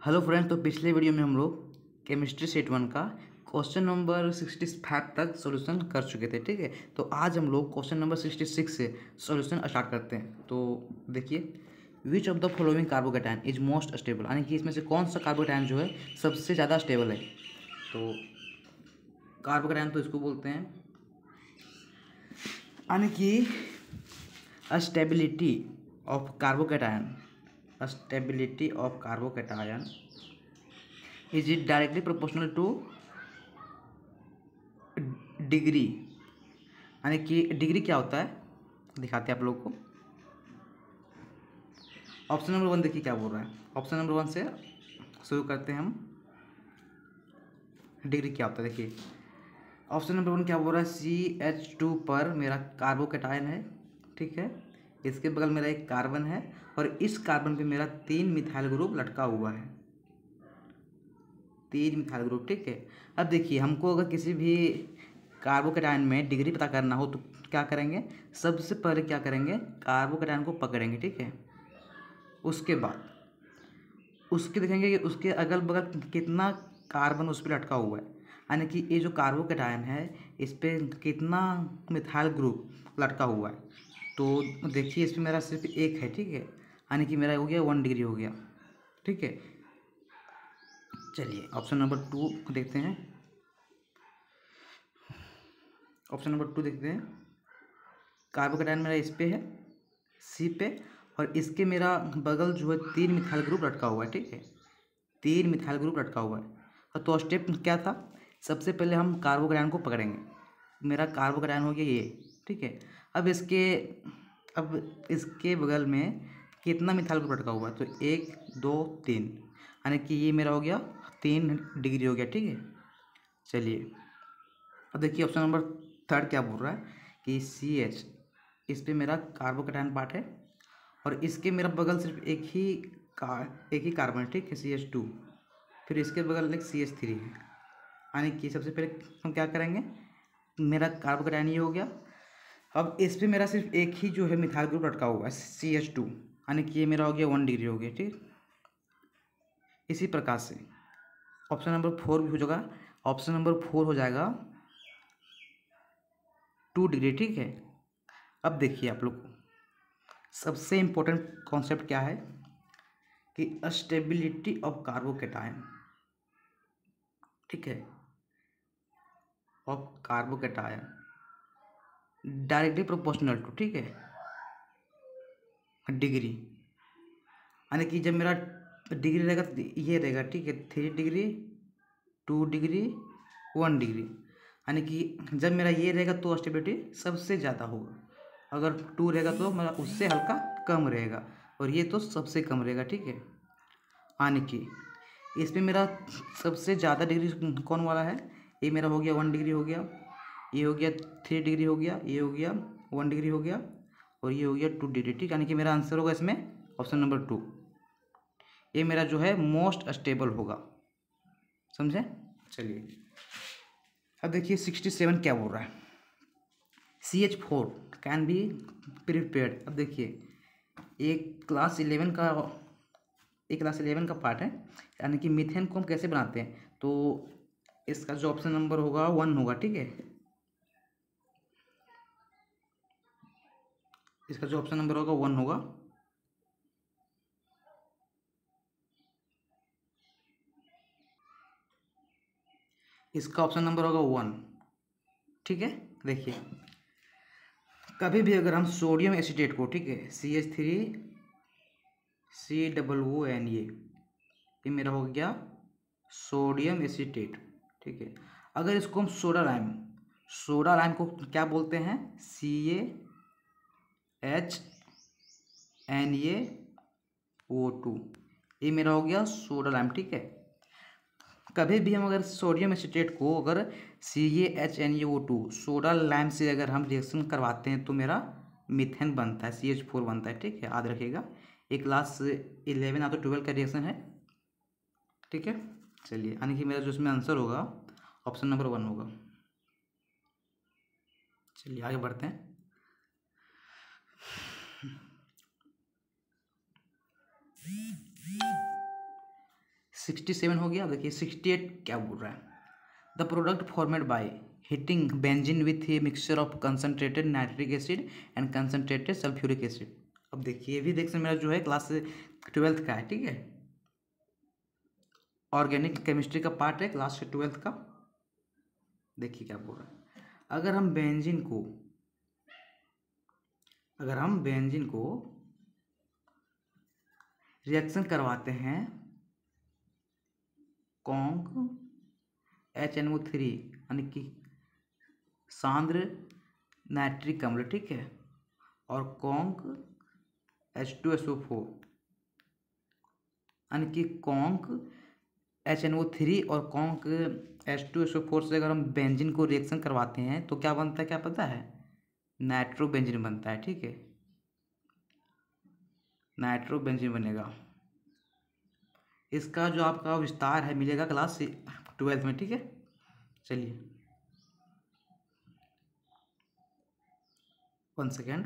Hello friends, तो पिछले video में हम लोग केमिस्ट्री सेट वन का क्वेश्चन नंबर 65 तक सॉल्यूशन कर चुके थे। ठीक है, तो आज हम लोग क्वेश्चन नंबर 66 से सॉल्यूशन स्टार्ट करते हैं। तो देखिए, which of the following carbocation is most stable, यानी कि इसमें से कौन सा कार्बोकैटायन जो है सबसे ज़्यादा स्टेबल है। तो कार्बोकैटायन तो इसको बोलते हैं, यानी कि stability of carbocation, stability of carbocation is it directly proportional two degree. यानी कि डिग्री क्या होता है दिखाते हैं आप लोग को। ऑप्शन नंबर वन देखिए क्या बोल रहा है। ऑप्शन नंबर वन से शुरू करते हैं हम। डिग्री क्या होता है देखिए, ऑप्शन नंबर वन क्या बोल रहा है, CH2 पर मेरा कार्बोकैटायन है। ठीक है, इसके बगल मेरा एक कार्बन है और इस कार्बन पे मेरा 3 मिथाइल ग्रुप लटका हुआ है, 3 मिथाइल ग्रुप। ठीक है, अब देखिए, हमको अगर किसी भी कार्बोकैटायन में डिग्री पता करना हो तो क्या करेंगे, सबसे पहले क्या करेंगे, कार्बोकैटायन को पकड़ेंगे। ठीक है, उसके बाद उसके देखेंगे कि उसके अगल बगल कितना कार्बन उस पर लटका हुआ है, यानी कि ये जो कार्बोकैटायन है इस पर कितना मिथाइल ग्रुप लटका हुआ है। तो देखिए, इसमें मेरा सिर्फ एक है। ठीक है, यानी कि मेरा हो गया 1 डिग्री हो गया। ठीक है, चलिए ऑप्शन नंबर टू देखते हैं। ऑप्शन नंबर टू देखते हैं, कार्बोकैटायन मेरा इस पे है, सी पे, और इसके मेरा बगल जो है 3 मिथाइल ग्रुप लटका हुआ है। ठीक है, 3 मिथाइल ग्रुप लटका हुआ है। तो स्टेप क्या था, सबसे पहले हम कार्बोकैटायन को पकड़ेंगे। मेरा कार्बोकैटायन हो गया ये। ठीक है, अब इसके बगल में कितना मिथाइल ग्रुप लटका हुआ है, तो 1 2 3, यानी कि ये मेरा हो गया 3 डिग्री हो गया। ठीक है, चलिए अब देखिए ऑप्शन नंबर थर्ड क्या बोल रहा है कि CH, इस पे मेरा कार्बोकैटायन पार्ट है और इसके मेरा बगल सिर्फ एक ही कार्बन है। ठीक है, CH2, फिर इसके बगल एक CH3 है। यानी कि सबसे पहले हम क्या करेंगे, मेरा कार्बोकैटायन ये हो गया। अब इस पे मेरा सिर्फ एक ही जो है मिथाइल ग्रुप लटका हुआ है, CH2, यानी कि ये मेरा हो गया 1 डिग्री हो गया। ठीक, इसी प्रकार से ऑप्शन नंबर फोर भी हो जाएगा। ऑप्शन नंबर फोर हो जाएगा 2 डिग्री। ठीक है, अब देखिए आप लोग को सबसे इम्पोर्टेंट कॉन्सेप्ट क्या है कि स्टेबिलिटी ऑफ कार्बोकैटायन। ठीक है, of carbocation directly proportional to, ठीक है, डिग्री। यानी कि जब मेरा डिग्री रहेगा तो ये रहेगा। ठीक है, 3 डिग्री, 2 डिग्री, 1 डिग्री, यानी कि जब मेरा ये रहेगा तो स्टेबिलिटी सबसे ज़्यादा होगा। अगर 2 रहेगा तो मेरा उससे हल्का कम रहेगा और ये तो सबसे कम रहेगा। ठीक है, यानी कि इसमें मेरा सबसे ज़्यादा डिग्री कौन वाला है, ये मेरा हो गया 1 डिग्री हो गया, ये हो गया 3 डिग्री हो गया, ये हो गया 1 डिग्री हो गया और ये हो गया 2 डिग्री। ठीक, यानी कि मेरा आंसर होगा इसमें ऑप्शन नंबर 2, ये मेरा जो है मोस्ट स्टेबल होगा। समझे, चलिए अब देखिए 67 क्या बोल रहा है, CH4 कैन बी प्रिपेयर्ड। अब देखिए, एक क्लास 11 का पार्ट है, यानी कि मीथेन को हम कैसे बनाते हैं। तो इसका जो ऑप्शन नंबर होगा 1 होगा। ठीक है, इसका जो ऑप्शन नंबर होगा 1 होगा। इसका ऑप्शन नंबर होगा 1। ठीक है, देखिए कभी भी अगर हम सोडियम एसीटेट को, ठीक है, CH3COONA, ये मेरा हो गया सोडियम एसीटेट। ठीक है, अगर इसको हम सोडा लाइम को क्या बोलते हैं, CaHNaO2, ये मेरा हो गया सोडा लाइम। ठीक है, कभी भी हम अगर सोडियम एसीटेट को अगर CaHNaO2 सोडा लाइम से अगर हम रिएक्शन करवाते हैं तो मेरा मीथेन बनता है, CH4 बनता है। ठीक है, याद रखिएगा, ये क्लास 11 या तो 12 का रिएक्शन है। ठीक है, चलिए, यानी कि मेरा जो इसमें आंसर होगा ऑप्शन नंबर 1 होगा। चलिए आगे बढ़ते हैं। 67 हो गया। देखिए 68 क्या बोल रहा है, the product formed by heating benzene with a mixture of concentrated nitric acid and concentrated sulphuric acid. अब देखिए ये भी देख से मेरा जो है क्लास 12th का है, ठीक है, ऑर्गेनिक केमिस्ट्री का पार्ट है क्लास 12th का। देखिए क्या बोल रहा है, अगर हम बेंजीन को रिएक्शन करवाते हैं कॉन्क HNO3 यानी कि सांद्र नाइट्रिक अम्ल, ठीक है, और कॉन्क H2SO4 यानी कि कॉन्क HNO3 और कॉन्क H2SO4 से अगर हम बेंजीन को रिएक्शन करवाते हैं तो क्या बनता है, क्या पता है, नाइट्रोबेंजीन बनता है, ठीक है, नाइट्रोबेंजीन बनेगा। इसका जो आपका विस्तार है मिलेगा क्लास 12th में, ठीक है। चलिए 1 सेकेंड।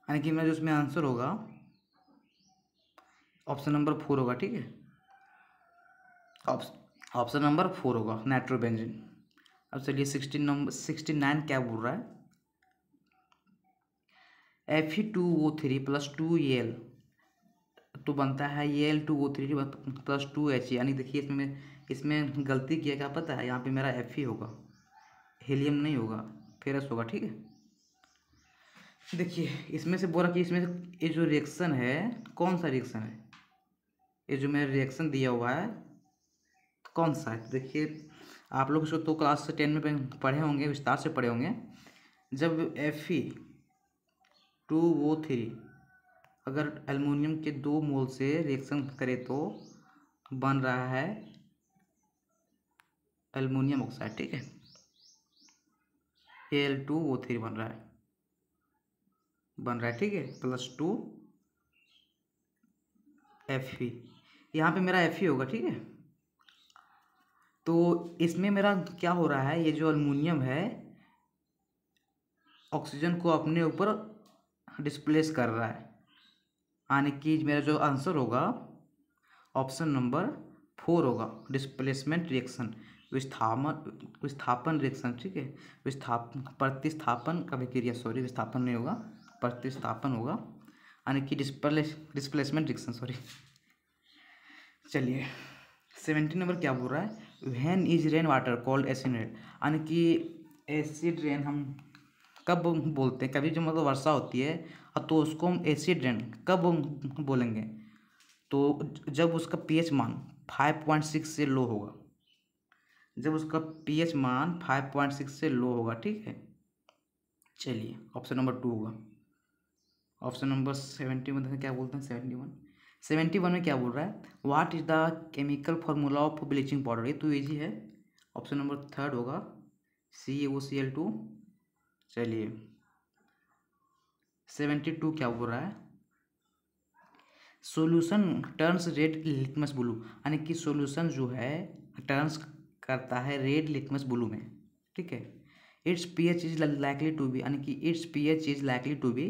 यानी कि मेरा जो इसमें आंसर होगा ऑप्शन नंबर 4 होगा, ठीक है, ऑप्शन नंबर 4 होगा नाइट्रोबेंजीन। अब चलिए 69 क्या बोल रहा है, Fe2O3 प्लस 2Al तो बनता है Al2O3 प्लस 2He। यानी देखिए इसमें गलती किया, क्या पता है, यहाँ पे मेरा Fe होगा, हीलियम नहीं होगा, फेरस होगा, ठीक है। देखिए इसमें से बोला कि इसमें ये जो रिएक्शन है कौन सा रिएक्शन है, ये जो मेरा रिएक्शन दिया हुआ है कौन सा है। देखिए आप लोग इसको तो क्लास 10 में पढ़े होंगे, विस्तार से पढ़े होंगे। जब Fe2O3 अगर एल्युमिनियम के 2 मोल से रिएक्शन करे तो बन रहा है एल्युमिनियम ऑक्साइड, ठीक है, Al2O3 बन रहा है, ठीक है, प्लस 2 Fe, यहाँ पे मेरा Fe होगा, ठीक है। तो इसमें मेरा क्या हो रहा है, ये जो एल्युमिनियम है ऑक्सीजन को अपने ऊपर डिस्प्लेस कर रहा है, यानी कि मेरा जो आंसर होगा ऑप्शन नंबर 4 होगा, डिस्प्लेसमेंट रिएक्शन, विस्थापन रिएक्शन, ठीक है, प्रतिस्थापन का विक्रिया, सॉरी विस्थापन नहीं होगा, प्रतिस्थापन होगा, यानी कि डिस्प्लेसमेंट रिएक्शन, सॉरी। चलिए 17 नंबर क्या बोल रहा है, when is rain water called acid rain, यानी कि एसिड रेन हम कब बोलते हैं, कभी जो मतलब वर्षा होती है तो उसको हम एसिड रेन कब बोलेंगे, तो जब उसका pH मान 5.6 से लो होगा, जब उसका pH मान 5.6 से लो होगा, ठीक है। चलिए ऑप्शन नंबर 2 होगा। ऑप्शन नंबर 71 क्या बोलते हैं, 71 में क्या बोल रहा है, what is the chemical formula of bleaching powder, ये तो ईजी है, ऑप्शन नंबर 3 होगा CaOCl2। चलिए 72 क्या बोल रहा है, solution turns red litmus blue, यानी कि सॉल्यूशन जो है टर्न्स करता है रेड लिटमस ब्लू में, ठीक है। It's pH is likely to be, यानी कि it's pH is likely to be,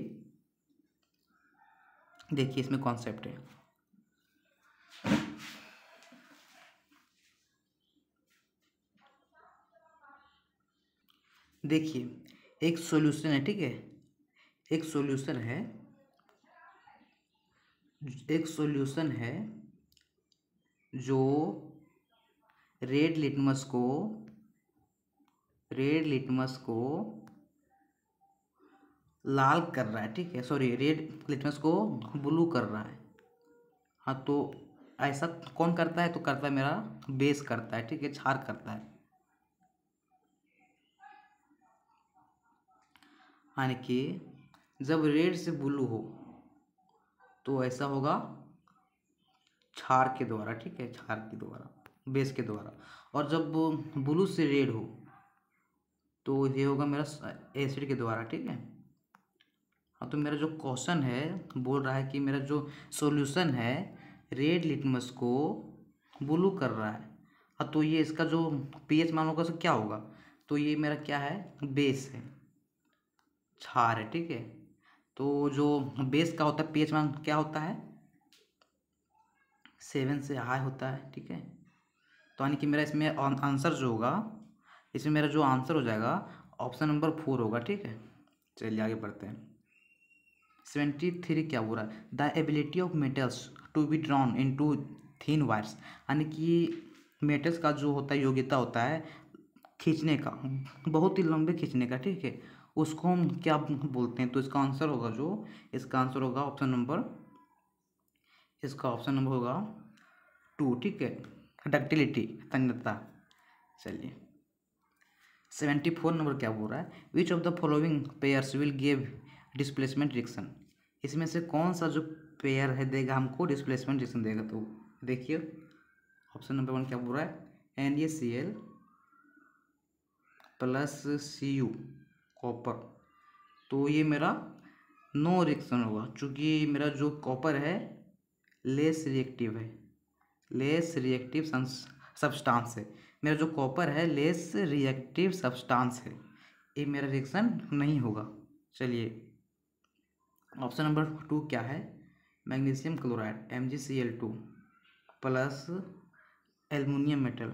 देखिए इसमें कॉन्सेप्ट है, देखिए एक सॉल्यूशन है, ठीक है, एक सॉल्यूशन है जो रेड लिटमस को लाल कर रहा है, ठीक है, सॉरी रेड लिटमस को ब्लू कर रहा है। हाँ तो ऐसा कौन करता है, तो करता है मेरा बेस करता है, ठीक है, क्षार करता है, यानी कि जब रेड से ब्लू हो तो ऐसा होगा क्षार के द्वारा, ठीक है, क्षार के द्वारा, बेस के द्वारा। और जब ब्लू से रेड हो तो ये होगा मेरा एसिड के द्वारा, ठीक है। हाँ तो मेरा जो क्वेश्चन है बोल रहा है कि मेरा जो सॉल्यूशन है रेड लिटमस को ब्लू कर रहा है, हाँ तो ये इसका जो पीएच मान होगा सो क्या होगा, तो ये मेरा क्या है, बेस है, क्षार है, ठीक है। तो जो बेस का होता है पीएच मान क्या होता है, 7 से हाई होता है, ठीक है। तो यानी कि मेरा इसमें आंसर जो होगा, इसमें मेरा जो आंसर हो जाएगा ऑप्शन नंबर 4 होगा, ठीक है। चलिए आगे बढ़ते हैं। 73 क्या बोल रहा है, the ability of metals to be drawn into thin wires, यानी कि मेटल्स का जो होता है योग्यता होता है खींचने का, बहुत ही लंबे खींचने का, ठीक है, उसको हम क्या बोलते हैं। तो इसका आंसर होगा जो, इसका आंसर होगा ऑप्शन नंबर, इसका ऑप्शन नंबर होगा 2, ठीक है, डक्टिलिटी, तन्यता। चलिए 74 नंबर क्या बोल रहा है, which of the following pairs will give displacement reaction, इसमें से कौन सा जो पेयर है देगा हमको डिस्प्लेसमेंट रिएक्शन देगा। तो देखिए ऑप्शन नंबर 1 क्या बोल रहा है, NaCl प्लस Cu कॉपर, तो ये मेरा नो रिएक्शन होगा, चूँकि मेरा जो कॉपर है लेस रिएक्टिव है, लेस रिएक्टिव सब्सटेंस है, मेरा जो कॉपर है लेस रिएक्टिव सब्सटेंस है, ये मेरा रिएक्शन नहीं होगा। चलिए ऑप्शन नंबर 2 क्या है, magnesium chloride MgCl2 plus aluminium metal,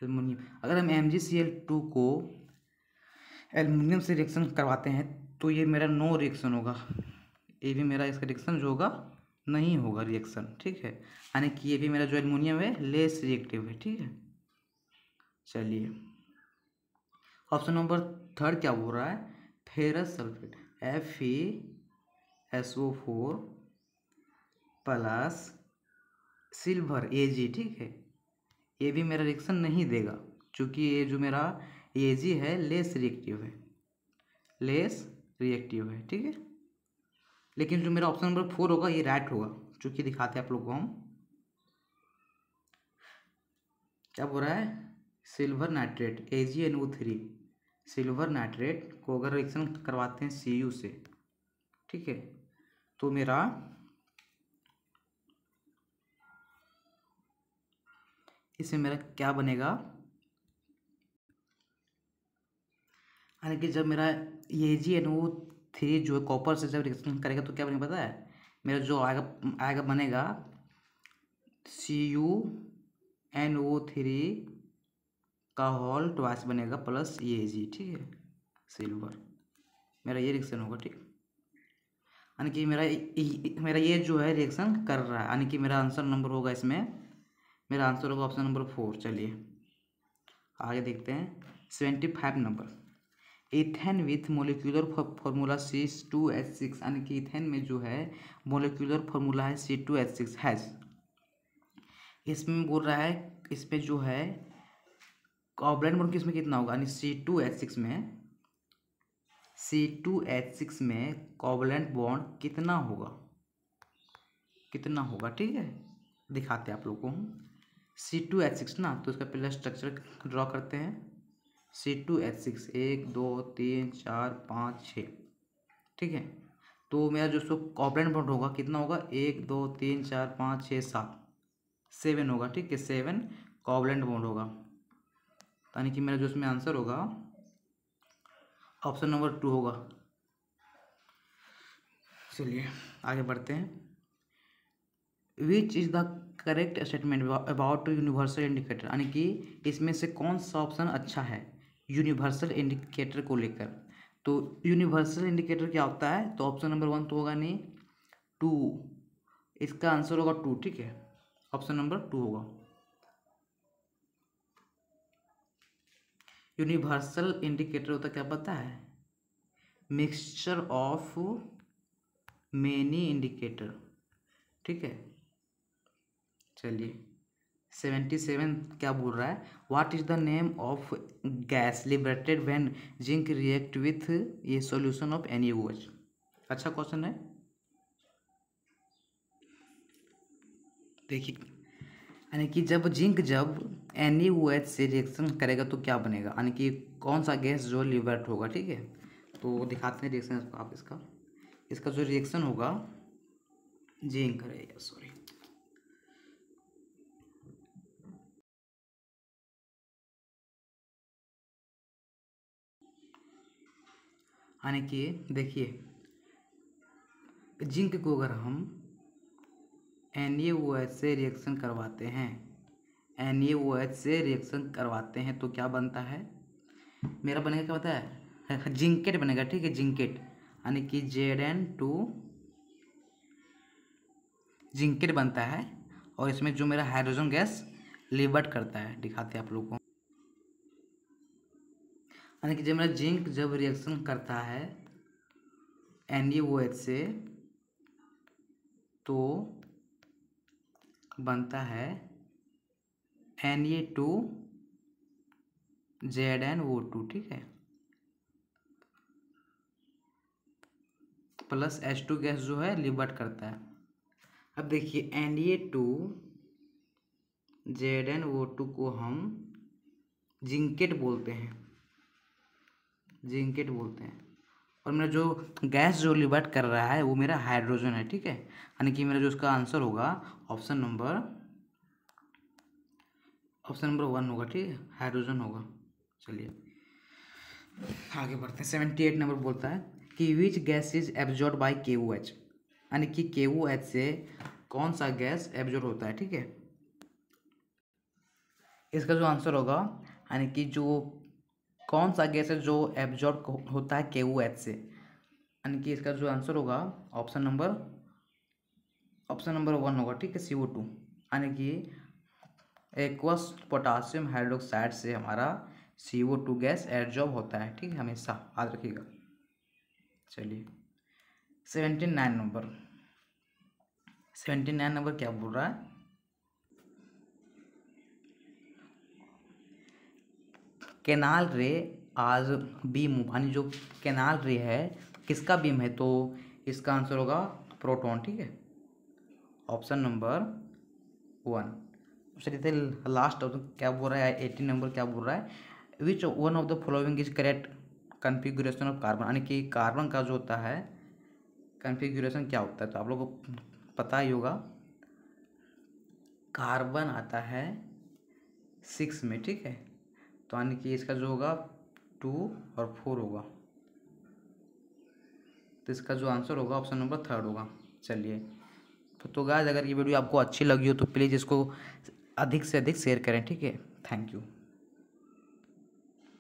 aluminium, अगर हम MgCl2 को एल्युमिनियम से रिएक्शन करवाते हैं तो ये मेरा नो रिएक्शन होगा, ये भी मेरा इसका रिएक्शन जो होगा नहीं होगा रिएक्शन, ठीक है, यानी कि ये भी मेरा जो एल्युमिनियम है लेस रिएक्टिव है, ठीक है। चलिए ऑप्शन नंबर 3 क्या बोल रहा है, ferrous sulphate FeSO4 plus silver Ag, ठीक है, ये भी मेरा रिएक्शन नहीं देगा, क्योंकि ये जो मेरा Ag है लेस रिएक्टिव है, लेस रिएक्टिव है, ठीक है। लेकिन जो मेरा ऑप्शन नंबर 4 होगा ये राइट होगा, चूँकि दिखाते हैं आप लोग को हम, क्या बोल रहा है, silver nitrate AgNO3, silver nitrate को अगर रिएक्शन करवाते हैं Cu से, ठीक है, तो मेरा इसमें मेरा क्या बनेगा, यानी कि जब मेरा AgNO3 जो है कॉपर से जब रिएक्शन करेगा तो क्या बनेगा पता है, मेरा जो आएगा आएगा बनेगा CuNO3 का होल ट्वाइस बनेगा प्लस Ag, ठीक है, सिल्वर, मेरा ये रिएक्शन होगा, ठीक, यानी कि मेरा ये जो है रिएक्शन कर रहा है, यानी कि मेरा आंसर नंबर होगा इसमें, मेरा आंसर होगा ऑप्शन नंबर 4। चलिए आगे देखते हैं 75 number, ethane with molecular formula C2H6, यानी कि इथेन में जो है मोलिकुलर फॉर्मूला है C2H6 हैज, इसमें बोल रहा है इसमें जो है कोवैलेंट बॉन्ड किसमें कितना होगा, यानी C2H6 में कोवैलेंट बॉन्ड कितना होगा, कितना होगा, ठीक है, दिखाते हैं आप लोगों को हम C2H6 ना, तो इसका पहले स्ट्रक्चर ड्रॉ करते हैं, C2H6 1 2 3 4 5 6, ठीक है। तो मेरा जो सो कोवैलेंट बॉन्ड होगा कितना होगा, 1 2 3 4 5 6 7, 7 होगा, ठीक है, 7 कोवैलेंट बॉन्ड होगा, यानी कि मेरा जो इसमें आंसर होगा ऑप्शन नंबर 2 होगा। चलिए आगे बढ़ते हैं, which is the correct statement about universal indicator, यानी कि इसमें से कौन सा ऑप्शन अच्छा है यूनिवर्सल इंडिकेटर को लेकर। तो यूनिवर्सल इंडिकेटर क्या होता है, तो ऑप्शन नंबर 1 तो होगा नहीं, 2, इसका आंसर होगा 2, ठीक है, ऑप्शन नंबर 2 होगा। यूनिवर्सल इंडिकेटर होता क्या पता है, मिक्सचर ऑफ मेनी इंडिकेटर, ठीक है। चलिए 77 क्या बोल रहा है, what is the name of gas liberated when zinc react with ये सॉल्यूशन ऑफ NaOH, अच्छा क्वेश्चन है। देखिए यानी कि जब जिंक जब NaOH से रिएक्शन करेगा तो क्या बनेगा, यानी कि कौन सा गैस जो लिबरेट होगा, ठीक है। तो दिखाते हैं रिएक्शन आप, इसका इसका जो रिएक्शन होगा जिंक, अरे सॉरी, यानी कि देखिए जिंक को अगर हम NaOH से रिएक्शन करवाते हैं, NaOH से रिएक्शन करवाते हैं तो क्या बनता है, मेरा बनेगा क्या पता है, जिंकेट बनेगा, ठीक है, जिंकेट, यानी कि Zn2 जिंकेट बनता है। और इसमें जो मेरा हाइड्रोजन गैस लिबर्ट करता है, दिखाते हैं आप लोगों को, यानी कि जब मेरा जिंक जब रिएक्शन करता है NaOH से तो बनता है Na2ZnO2, ठीक है, प्लस H2 गैस जो है लिबर्ट करता है। अब देखिए Na2ZnO2 को हम जिंकेट बोलते हैं, जिंकेट बोलते हैं। और मेरा जो गैस जो लिबर्ट कर रहा है वो मेरा हाइड्रोजन है, ठीक है, यानी कि मेरा जो इसका आंसर होगा ऑप्शन नंबर 1 होगा, ठीक है, हाइड्रोजन होगा। चलिए आगे बढ़ते हैं। 78 नंबर बोलता है कि which gas is absorb by KOH, यानी कि KOH से कौन सा गैस एब्जॉर्ब होता है, ठीक है। इसका जो आंसर होगा, यानी कि जो कौन सा गैस है जो एब्जॉर्ब होता है KOH से, यानी कि इसका जो आंसर होगा ऑप्शन नंबर 1 होगा, ठीक है, CO2, यानी कि एक्वस पोटासियम हाइड्रोक्साइड से हमारा CO2 गैस एब्जॉर्ब होता है, ठीक है, हमेशा याद रखिएगा। चलिए 79 नंबर क्या बोल रहा है, कैनाल रे आज बीम, यानी जो कैनाल रे है किसका बीम है, तो इसका आंसर होगा प्रोटॉन, ठीक है, ऑप्शन नंबर 1। चलिए लास्ट क्या बोल रहा है, 18 नंबर क्या बोल रहा है, which one of the following is correct configuration of carbon, यानी कि कार्बन का जो होता है कन्फिगुरेशन क्या होता है, तो आप लोगों को पता ही होगा, कार्बन आता है 6 में, ठीक है, तो यानी कि इसका जो होगा 2 और 4 होगा, तो इसका जो आंसर होगा ऑप्शन नंबर 3 होगा। चलिए तो गाइस अगर ये वीडियो आपको अच्छी लगी हो तो प्लीज़ इसको अधिक से अधिक शेयर करें, ठीक है, थैंक यू।